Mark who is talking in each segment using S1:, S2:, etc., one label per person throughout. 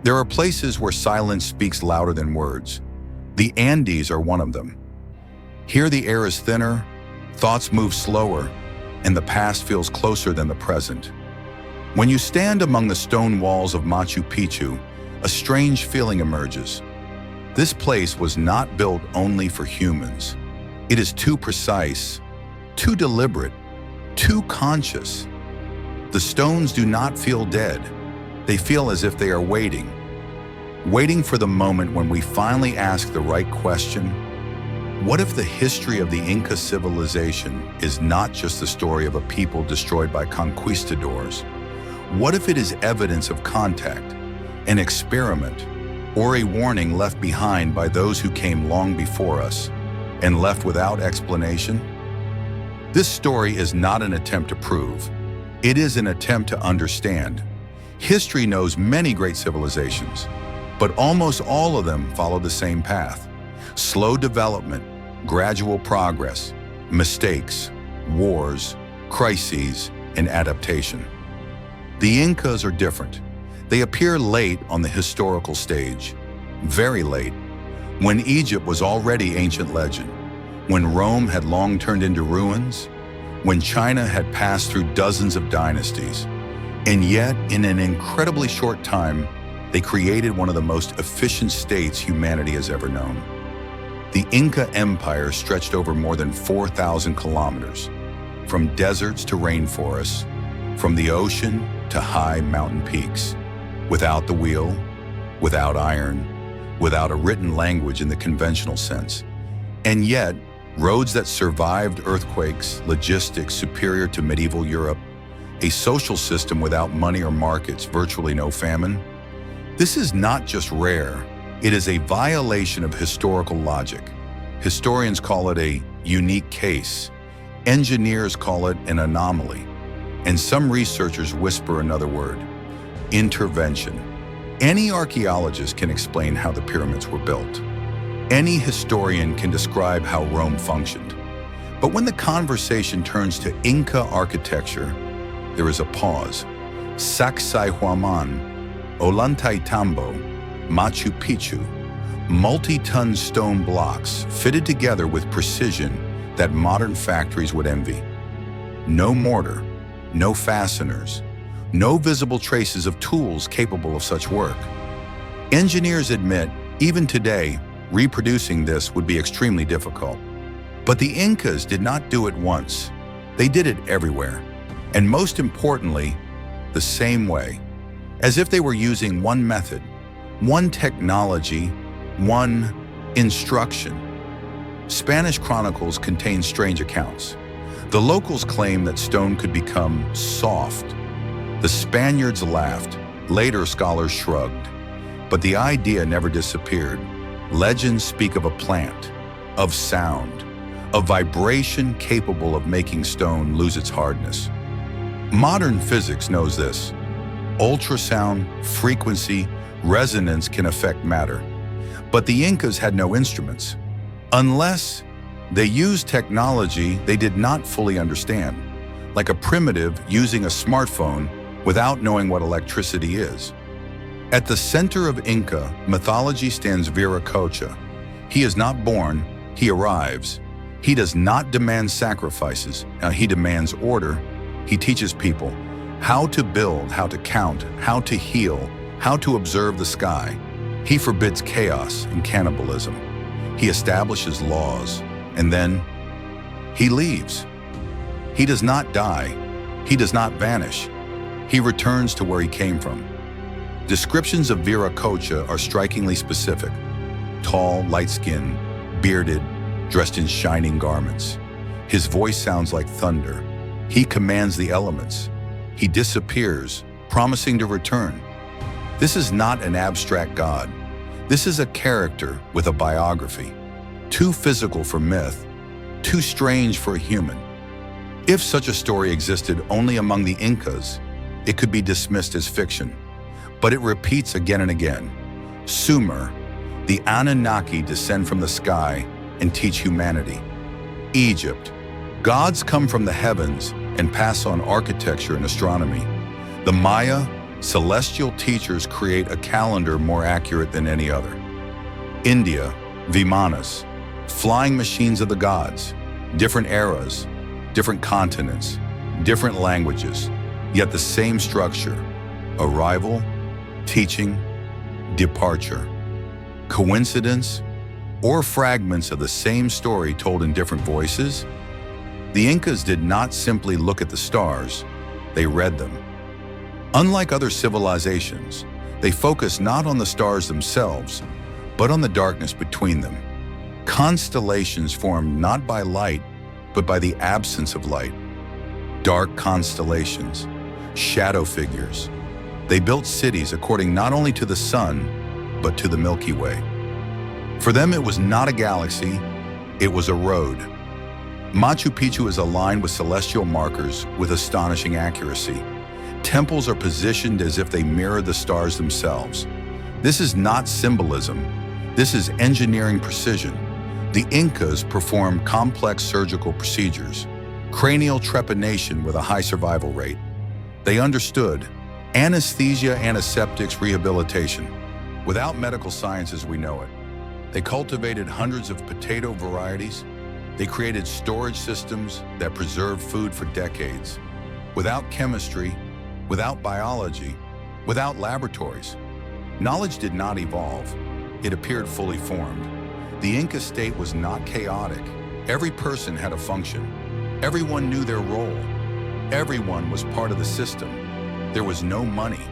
S1: There are places where silence speaks louder than words. The Andes are one of them. Here the air is thinner, thoughts move slower, and the past feels closer than the present. When you stand among the stone walls of Machu Picchu, a strange feeling emerges. This place was not built only for humans. It is too precise, too deliberate, too conscious. The stones do not feel dead. They feel as if they are waiting for the moment when we finally ask the right question. What if the history of the Inca civilization is not just the story of a people destroyed by conquistadors? What if it is evidence of contact, an experiment, or a warning left behind by those who came long before us and left without explanation? This story is not an attempt to prove. It is an attempt to understand. History knows many great civilizations, but almost all of them follow the same path. Slow development, gradual progress, mistakes, wars, crises, and adaptation. The Incas are different. They appear late on the historical stage, very late, when Egypt was already ancient legend, when Rome had long turned into ruins, when China had passed through dozens of dynasties. And yet, in an incredibly short time, they created one of the most efficient states humanity has ever known. The Inca Empire stretched over more than 4,000 kilometers, from deserts to rainforests, from the ocean to high mountain peaks, without the wheel, without iron, without a written language in the conventional sense. And yet, roads that survived earthquakes, logistics superior to medieval Europe, a social system without money or markets, virtually no famine. This is not just rare, it is a violation of historical logic. Historians call it a unique case. Engineers call it an anomaly. And some researchers whisper another word: intervention. Any archaeologist can explain how the pyramids were built. Any historian can describe how Rome functioned. But when the conversation turns to Inca architecture, there is a pause. Sacsayhuamán, Ollantaytambo, Machu Picchu, multi-ton stone blocks fitted together with precision that modern factories would envy. No mortar, no fasteners, no visible traces of tools capable of such work. Engineers admit, even today, reproducing this would be extremely difficult. But the Incas did not do it once. They did it everywhere. And most importantly, the same way, as if they were using one method, one technology, one instruction. Spanish chronicles contain strange accounts. The locals claim that stone could become soft. The Spaniards laughed. Later, scholars shrugged. But the idea never disappeared. Legends speak of a plant, of sound, of vibration capable of making stone lose its hardness. Modern physics knows this. Ultrasound, frequency, resonance can affect matter. But the Incas had no instruments. Unless they used technology they did not fully understand, like a primitive using a smartphone without knowing what electricity is. At the center of Inca mythology stands Viracocha. He is not born, he arrives. He does not demand sacrifices, he demands order. He teaches people how to build, how to count, how to heal, how to observe the sky. He forbids chaos and cannibalism. He establishes laws, and then he leaves. He does not die. He does not vanish. He returns to where he came from. Descriptions of Viracocha are strikingly specific. Tall, light-skinned, bearded, dressed in shining garments. His voice sounds like thunder. He commands the elements. He disappears, promising to return. This is not an abstract god. This is a character with a biography. Too physical for myth, too strange for a human. If such a story existed only among the Incas, it could be dismissed as fiction. But it repeats again and again. Sumer, the Anunnaki descend from the sky and teach humanity. Egypt, gods come from the heavens and pass on architecture and astronomy. The Maya, Celestial teachers create a calendar more accurate than any other. India, Vimanas, flying machines of the gods, different eras, different continents, different languages, yet the same structure: arrival, teaching, departure. Coincidence, or fragments of the same story told in different voices? The Incas did not simply look at the stars, they read them. Unlike other civilizations, they focused not on the stars themselves, but on the darkness between them. Constellations formed not by light, but by the absence of light. Dark constellations, shadow figures. They built cities according not only to the sun, but to the Milky Way. For them, it was not a galaxy, it was a road. Machu Picchu is aligned with celestial markers with astonishing accuracy. Temples are positioned as if they mirror the stars themselves. This is not symbolism, this is engineering precision. The Incas performed complex surgical procedures, cranial trepanation with a high survival rate. They understood anesthesia, antiseptics, rehabilitation. Without medical science as we know it, they cultivated hundreds of potato varieties. They created storage systems that preserved food for decades. Without chemistry, without biology, without laboratories, knowledge did not evolve. It appeared fully formed. The Inca state was not chaotic. Every person had a function. Everyone knew their role. Everyone was part of the system. There was no money,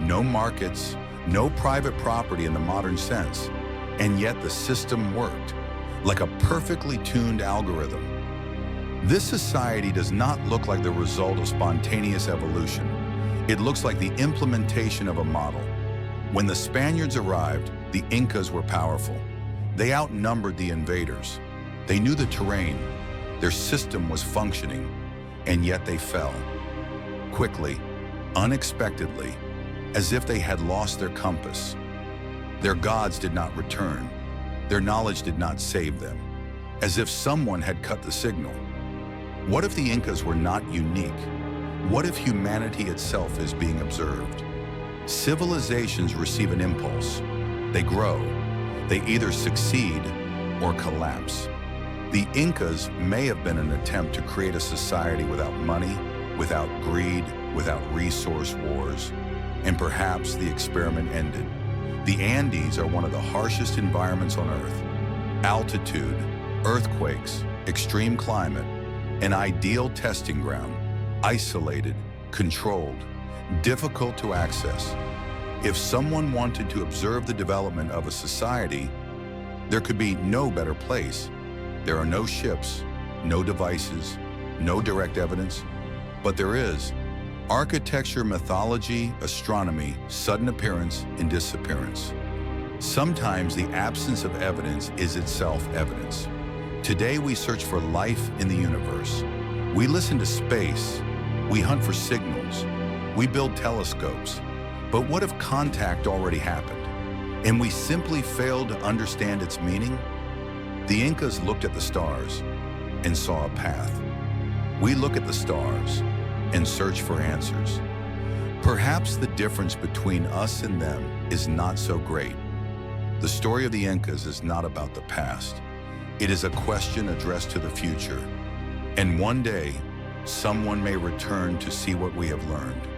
S1: no markets, no private property in the modern sense. And yet the system worked, like a perfectly tuned algorithm. This society does not look like the result of spontaneous evolution. It looks like the implementation of a model. When the Spaniards arrived, the Incas were powerful. They outnumbered the invaders. They knew the terrain. Their system was functioning, and yet they fell. Quickly, unexpectedly, as if they had lost their compass. Their gods did not return. Their knowledge did not save them, as if someone had cut the signal. What if the Incas were not unique? What if humanity itself is being observed? Civilizations receive an impulse. They grow. They either succeed or collapse. The Incas may have been an attempt to create a society without money, without greed, without resource wars, and perhaps the experiment ended. The Andes are one of the harshest environments on Earth. Altitude, earthquakes, extreme climate, an ideal testing ground, isolated, controlled, difficult to access. If someone wanted to observe the development of a society, there could be no better place. There are no ships, no devices, no direct evidence, but there is architecture, mythology, astronomy, sudden appearance, and disappearance. Sometimes the absence of evidence is itself evidence. Today we search for life in the universe. We listen to space. We hunt for signals. We build telescopes. But what if contact already happened, and we simply failed to understand its meaning? The Incas looked at the stars and saw a path. We look at the stars and search for answers. Perhaps the difference between us and them is not so great. The story of the Incas is not about the past. It is a question addressed to the future. And one day, someone may return to see what we have learned.